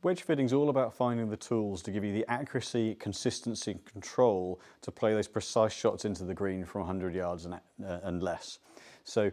Wedge fitting is all about finding the tools to give you the accuracy, consistency and control to play those precise shots into the green from 100 yards and less. So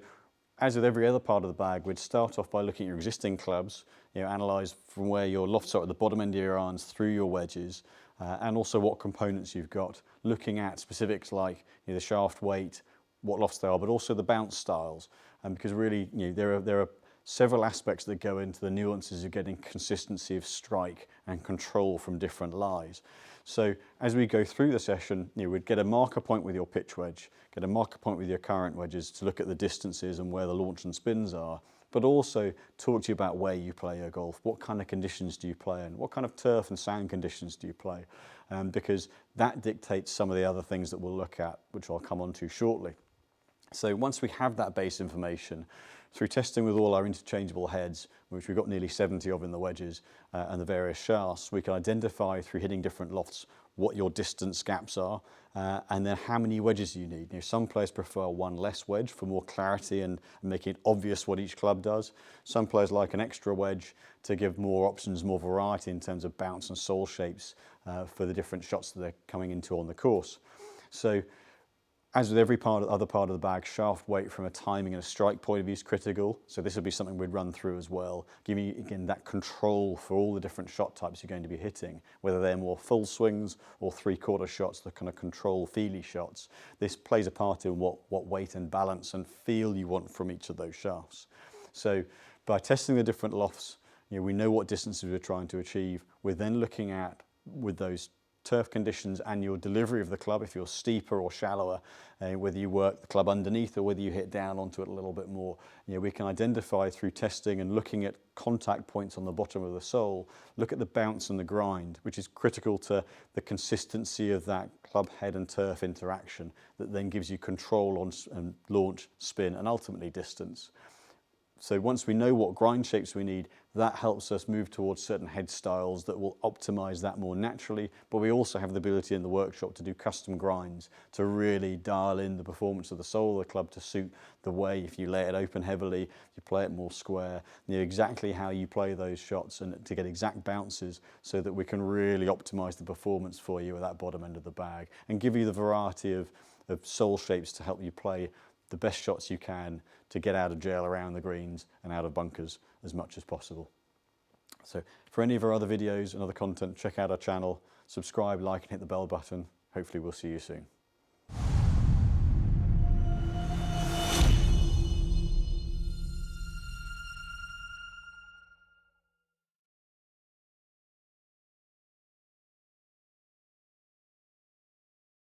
as with every other part of the bag, we'd start off by looking at your existing clubs, analyse from where your lofts are at the bottom end of your irons through your wedges, and also what components you've got, looking at specifics like the shaft weight, what lofts they are, but also the bounce styles. Because really, there are several aspects that go into the nuances of getting consistency of strike and control from different lies. So as we go through the session, we'd get a marker point with your pitch wedge, get a marker point with your current wedges to look at the distances and where the launch and spins are, but also talk to you about where you play your golf. What kind of conditions do you play in? What kind of turf and sand conditions do you play? Because that dictates some of the other things that we'll look at, which I'll come on to shortly. So once we have that base information, through testing with all our interchangeable heads, which we've got nearly 70 of in the wedges, and the various shafts, we can identify through hitting different lofts what your distance gaps are, and then how many wedges you need. Some players prefer one less wedge for more clarity and making it obvious what each club does. Some players like an extra wedge to give more options, more variety in terms of bounce and sole shapes for the different shots that they're coming into on the course. So, as with every other part of the bag, shaft weight from a timing and a strike point of view is critical. So this would be something we'd run through as well, giving you, again, that control for all the different shot types you're going to be hitting, whether they're more full swings or three-quarter shots, the kind of control feely shots. This plays a part in what weight and balance and feel you want from each of those shafts. So by testing the different lofts, we know what distances we're trying to achieve. We're then looking at, with those turf conditions and your delivery of the club, if you're steeper or shallower, whether you work the club underneath or whether you hit down onto it a little bit more, we can identify through testing and looking at contact points on the bottom of the sole, look at the bounce and the grind, which is critical to the consistency of that club head and turf interaction that then gives you control on launch, spin and ultimately distance. So once we know what grind shapes we need, that helps us move towards certain head styles that will optimize that more naturally, but we also have the ability in the workshop to do custom grinds to really dial in the performance of the sole of the club to suit the way, if you lay it open heavily, you play it more square, exactly how you play those shots and to get exact bounces so that we can really optimize the performance for you at that bottom end of the bag and give you the variety of sole shapes to help you play the best shots you can to get out of jail around the greens and out of bunkers as much as possible. So for any of our other videos and other content, check out our channel, subscribe, like and hit the bell button. Hopefully we'll see you soon.